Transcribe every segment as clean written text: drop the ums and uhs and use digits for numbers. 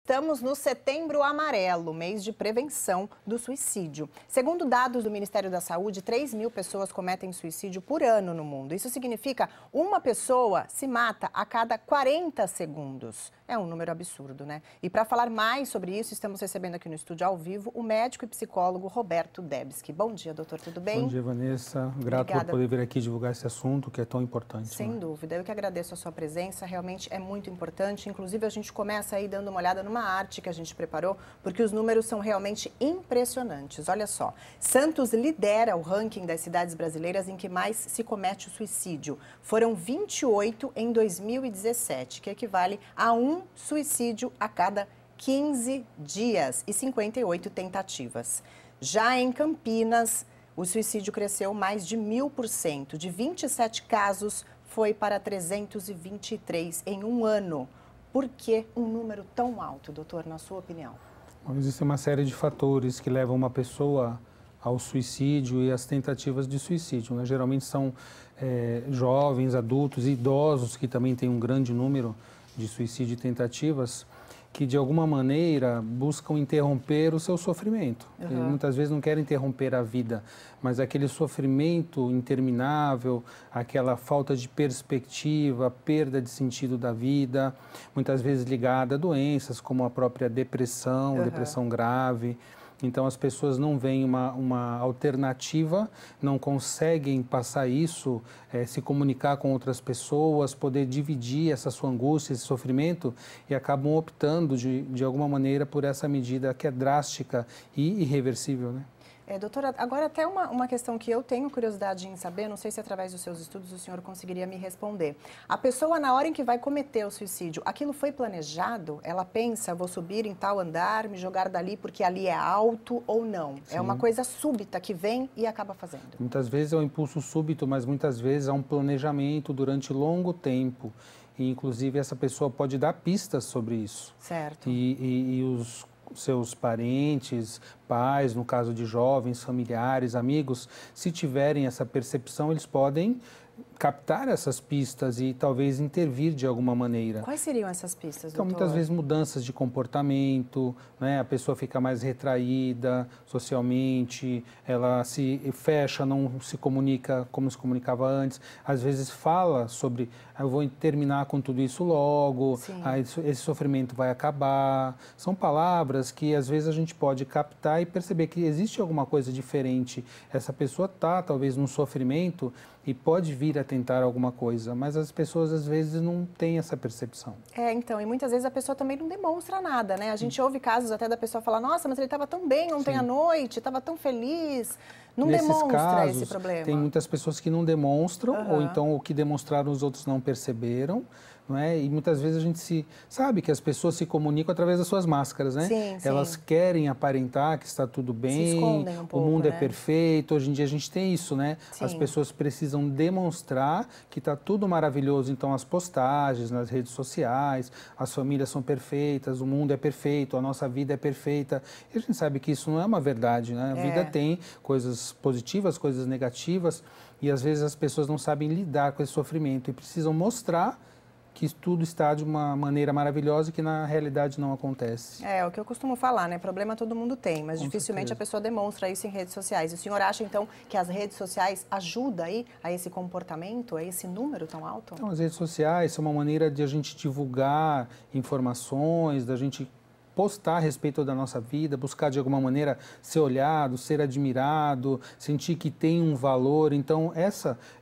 Estamos no Setembro Amarelo, mês de prevenção do suicídio. Segundo dados do Ministério da Saúde, 3.000 pessoas cometem suicídio por ano no mundo. Isso significa uma pessoa se mata a cada 40 segundos. É um número absurdo, né? E para falar mais sobre isso, estamos recebendo aqui no estúdio ao vivo o médico e psicólogo Roberto Debski. Bom dia, doutor, tudo bem? Bom dia, Vanessa. Grato por poder vir aqui divulgar esse assunto que é tão importante. Sem dúvida. Eu que agradeço a sua presença, realmente é muito importante. Inclusive, a gente começa aí dando uma olhada numa arte que a gente preparou, porque os números são realmente impressionantes. Olha só, Santos lidera o ranking das cidades brasileiras em que mais se comete o suicídio. Foram 28 em 2017, que equivale a um suicídio a cada 15 dias e 58 tentativas. Já em Campinas, o suicídio cresceu mais de 1000%. De 27 casos, foi para 323 em um ano. Por que um número tão alto, doutor, na sua opinião? Bom, existe uma série de fatores que levam uma pessoa ao suicídio e às tentativas de suicídio, né? Geralmente são jovens, adultos e idosos que também têm um grande número de suicídio e tentativas, que de alguma maneira buscam interromper o seu sofrimento. Muitas vezes não querem interromper a vida, mas aquele sofrimento interminável, aquela falta de perspectiva, perda de sentido da vida, muitas vezes ligada a doenças como a própria depressão, depressão grave. Então, as pessoas não veem uma alternativa, não conseguem passar isso, se comunicar com outras pessoas, poder dividir essa sua angústia, esse sofrimento, e acabam optando, de alguma maneira, por essa medida que é drástica e irreversível, né? Doutora, agora até uma questão que eu tenho curiosidade em saber, não sei se através dos seus estudos o senhor conseguiria me responder. A pessoa, na hora em que vai cometer o suicídio, aquilo foi planejado? Ela pensa, vou subir em tal andar, me jogar dali porque ali é alto ou não? Sim. É uma coisa súbita que vem e acaba fazendo. Muitas vezes é um impulso súbito, mas muitas vezes há um planejamento durante longo tempo. E, inclusive, essa pessoa pode dar pistas sobre isso. Certo. E os seus parentes, pais, no caso de jovens, familiares, amigos, se tiverem essa percepção, eles podem captar essas pistas e talvez intervir de alguma maneira. Quais seriam essas pistas, então, doutor? muitas vezes mudanças de comportamento, né? A pessoa fica mais retraída socialmente, ela se fecha, não se comunica como se comunicava antes, às vezes fala sobre, eu vou terminar com tudo isso logo, esse sofrimento vai acabar. São palavras que às vezes a gente pode captar e perceber que existe alguma coisa diferente. Essa pessoa está talvez num sofrimento e pode vir a tentar alguma coisa, mas as pessoas às vezes não têm essa percepção. Então, e muitas vezes a pessoa também não demonstra nada, né? A gente ouve casos até da pessoa falar, nossa, mas ele estava tão bem ontem à noite, estava tão feliz. Não demonstra casos, esse problema. Tem muitas pessoas que não demonstram, ou então o que demonstraram os outros não perceberam, não é? E muitas vezes a gente sabe que as pessoas se comunicam através das suas máscaras, né? Sim, elas querem aparentar que está tudo bem, se escondem um pouco, o mundo né? é perfeito. Hoje em dia a gente tem isso, né? Sim. As pessoas precisam demonstrar que está tudo maravilhoso. Então, as postagens nas redes sociais, as famílias são perfeitas, o mundo é perfeito, a nossa vida é perfeita. E a gente sabe que isso não é uma verdade, né? A vida tem coisas positivas, coisas negativas, e às vezes as pessoas não sabem lidar com esse sofrimento e precisam mostrar que tudo está de uma maneira maravilhosa que na realidade não acontece. É o que eu costumo falar, né? Problema todo mundo tem, mas dificilmente a pessoa demonstra isso em redes sociais. O senhor acha, então, que as redes sociais ajudam aí a esse comportamento, a esse número tão alto? Então, as redes sociais são uma maneira de a gente divulgar informações, da gente postar a respeito da nossa vida, buscar de alguma maneira ser olhado, ser admirado, sentir que tem um valor. Então,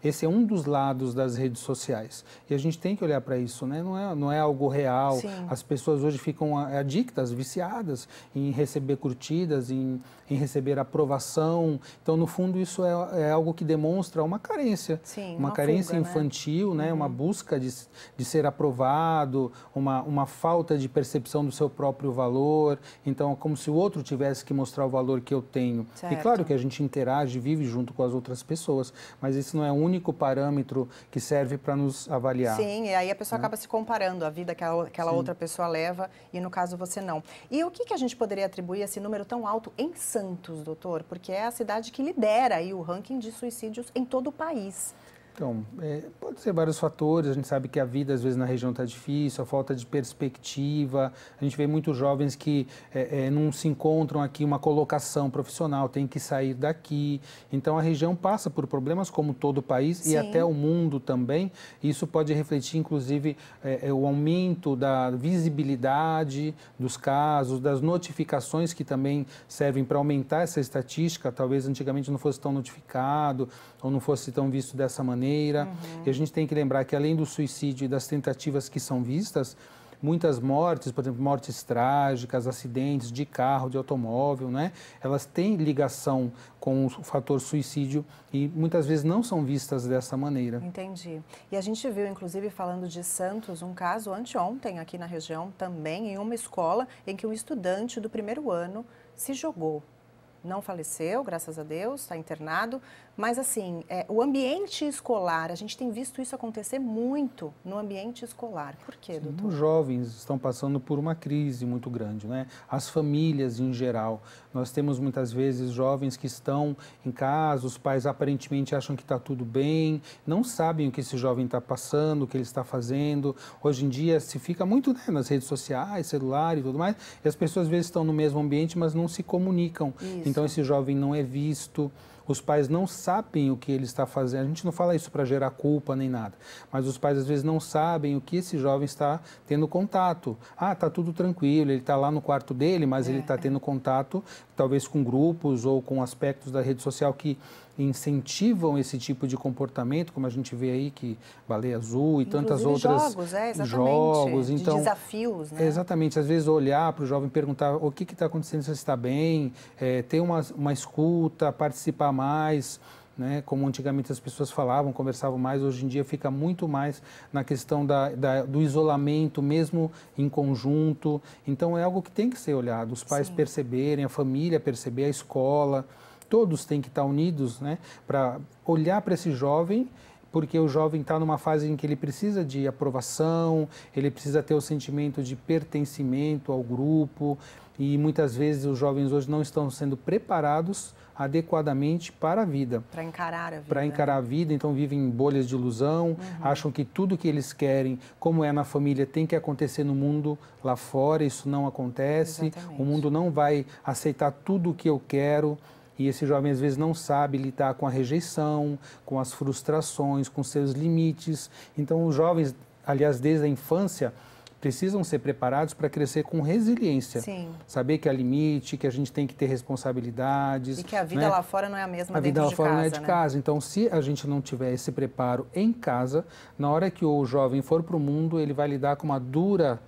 esse é um dos lados das redes sociais. E a gente tem que olhar para isso, né? Não é algo real. Sim. As pessoas hoje ficam adictas, viciadas em receber curtidas, em receber aprovação. Então, no fundo, isso é algo que demonstra uma carência. Sim, uma carência fuga, infantil, né? Uma busca de ser aprovado, uma falta de percepção do seu próprio valor. Então, é como se o outro tivesse que mostrar o valor que eu tenho. Certo. E claro que a gente interage, vive junto com as outras pessoas, mas esse não é o único parâmetro que serve para nos avaliar. Sim, e aí a pessoa acaba se comparando a vida que aquela outra pessoa leva e, no caso, você não. E o que a gente poderia atribuir a esse número tão alto em Santos, doutor? Porque é a cidade que lidera aí o ranking de suicídios em todo o país. Então, pode ser vários fatores. A gente sabe que a vida, às vezes, na região está difícil, a falta de perspectiva. A gente vê muitos jovens que não se encontram aqui uma colocação profissional, tem que sair daqui. Então, a região passa por problemas, como todo o país, Sim. e até o mundo também. Isso pode refletir, inclusive, o aumento da visibilidade dos casos, das notificações que também servem para aumentar essa estatística. Talvez antigamente não fosse tão notificado ou não fosse tão visto dessa maneira. E a gente tem que lembrar que, além do suicídio e das tentativas que são vistas, muitas mortes, por exemplo, mortes trágicas, acidentes de carro, de automóvel, né? Elas têm ligação com o fator suicídio e muitas vezes não são vistas dessa maneira. Entendi. E a gente viu, inclusive, falando de Santos, um caso anteontem aqui na região também, em uma escola em que um estudante do primeiro ano se jogou. Não faleceu, graças a Deus, está internado, mas assim, o ambiente escolar, a gente tem visto isso acontecer muito no ambiente escolar. Por quê, doutor? Os jovens estão passando por uma crise muito grande, né? As famílias em geral. Nós temos muitas vezes jovens que estão em casa, os pais aparentemente acham que está tudo bem, não sabem o que esse jovem está passando, o que ele está fazendo. Hoje em dia se fica muito, né, nas redes sociais, celular e tudo mais, e as pessoas às vezes estão no mesmo ambiente, mas não se comunicam. Isso. Então esse jovem não é visto. Os pais não sabem o que ele está fazendo. A gente não fala isso para gerar culpa nem nada, mas os pais às vezes não sabem o que esse jovem está tendo contato. Ah, está tudo tranquilo, ele está lá no quarto dele, mas ele está tendo contato talvez com grupos ou com aspectos da rede social que incentivam esse tipo de comportamento, como a gente vê aí que Baleia Azul e tantas outras jogos, exatamente, jogos, então de desafios, né? Exatamente, às vezes olhar para o jovem e perguntar o que está acontecendo, se você está bem, ter uma escuta, participar mais, né? Como antigamente as pessoas falavam, conversavam mais, hoje em dia fica muito mais na questão do isolamento, mesmo em conjunto. Então é algo que tem que ser olhado, os pais perceberem, a família perceber, a escola. Todos têm que estar unidos, né, para olhar para esse jovem, porque o jovem está numa fase em que ele precisa de aprovação, ele precisa ter o sentimento de pertencimento ao grupo, e muitas vezes os jovens hoje não estão sendo preparados adequadamente para a vida. Para encarar a vida. Para encarar a vida, então vivem em bolhas de ilusão, acham que tudo que eles querem, como é na família, tem que acontecer no mundo lá fora, isso não acontece, Exatamente. o mundo não vai aceitar tudo o que eu quero. E esse jovem às vezes não sabe lidar com a rejeição, com as frustrações, com seus limites. Então os jovens, aliás, desde a infância, precisam ser preparados para crescer com resiliência. Sim. Saber que há limite, que a gente tem que ter responsabilidades. E que a vida, né? lá fora não é a mesma A vida lá dentro de fora casa, não é de né? casa. Então, se a gente não tiver esse preparo em casa, na hora que o jovem for para o mundo, ele vai lidar com uma dura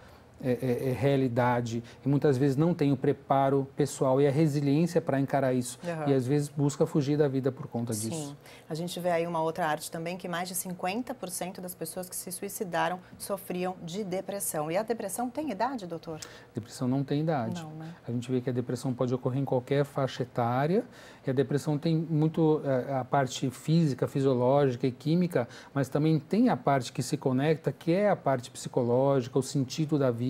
realidade e muitas vezes não tem o preparo pessoal e a resiliência para encarar isso e às vezes busca fugir da vida por conta disso. Sim. A gente vê aí uma outra arte também que mais de 50% das pessoas que se suicidaram sofriam de depressão. E a depressão tem idade, doutor? Depressão não tem idade. Não, né? A gente vê que a depressão pode ocorrer em qualquer faixa etária e a depressão tem muito a parte física, fisiológica e química, mas também tem a parte que se conecta, que é a parte psicológica, o sentido da vida.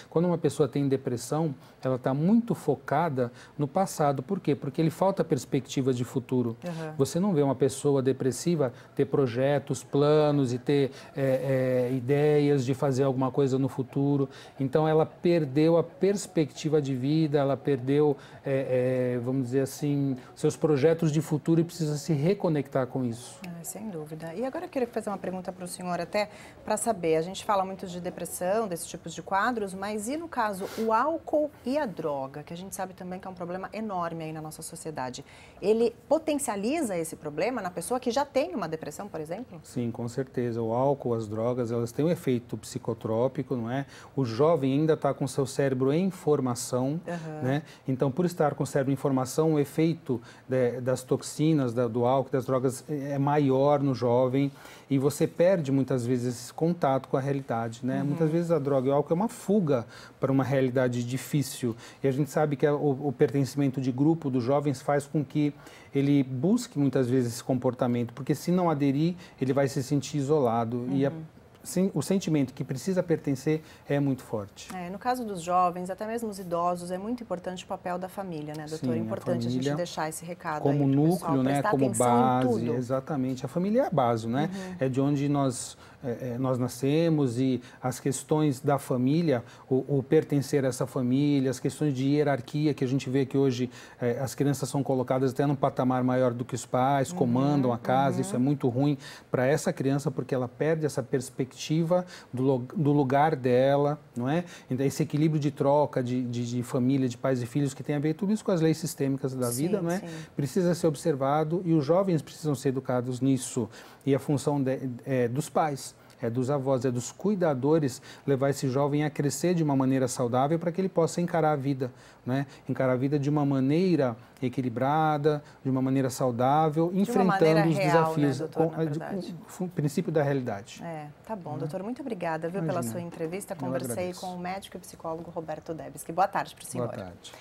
Quando uma pessoa tem depressão, ela está muito focada no passado. Por quê? Porque lhe falta perspectiva de futuro. Você não vê uma pessoa depressiva ter projetos, planos e ter ideias de fazer alguma coisa no futuro. Então, ela perdeu a perspectiva de vida, ela perdeu, vamos dizer assim, seus projetos de futuro e precisa se reconectar com isso. Sem dúvida. E agora eu queria fazer uma pergunta para o senhor até para saber, a gente fala muito de depressão, desses tipos de quadros, mas e no caso o álcool e a droga, que a gente sabe também que é um problema enorme aí na nossa sociedade, ele potencializa esse problema na pessoa que já tem uma depressão, por exemplo? Sim, com certeza. O álcool, as drogas, elas têm um efeito psicotrópico, não é? O jovem ainda está com seu cérebro em formação, né? Então, por estar com o cérebro em formação, o efeito das toxinas, do álcool, das drogas é maior no jovem e você perde muitas vezes esse contato com a realidade, né? Muitas vezes a droga e o álcool é uma fuga para uma realidade difícil e a gente sabe que o pertencimento de grupo dos jovens faz com que ele busque muitas vezes esse comportamento, porque se não aderir, ele vai se sentir isolado e o sentimento que precisa pertencer é muito forte. No caso dos jovens, até mesmo os idosos, é muito importante o papel da família, né, doutor? É importante a gente deixar esse recado como aí núcleo, pessoal, né, como base, exatamente. A família é a base, né? É de onde nós nascemos, e as questões da família, o pertencer a essa família, as questões de hierarquia, que a gente vê que hoje as crianças são colocadas até num patamar maior do que os pais, comandam a casa, isso é muito ruim para essa criança, porque ela perde essa perspectiva do lugar dela, não é? Então, esse equilíbrio de troca de família, de pais e filhos, que tem a ver tudo isso com as leis sistêmicas da vida, não é? Precisa ser observado, e os jovens precisam ser educados nisso. E a função dos pais, dos avós, dos cuidadores, levar esse jovem a crescer de uma maneira saudável para que ele possa encarar a vida, né? Encarar a vida de uma maneira equilibrada, de uma maneira saudável, enfrentando os desafios, né, doutor, com o princípio da realidade. Tá bom, doutor, muito obrigada, viu, pela sua entrevista. Conversei com o médico e psicólogo Roberto Debski. Boa tarde para o senhor. Boa tarde.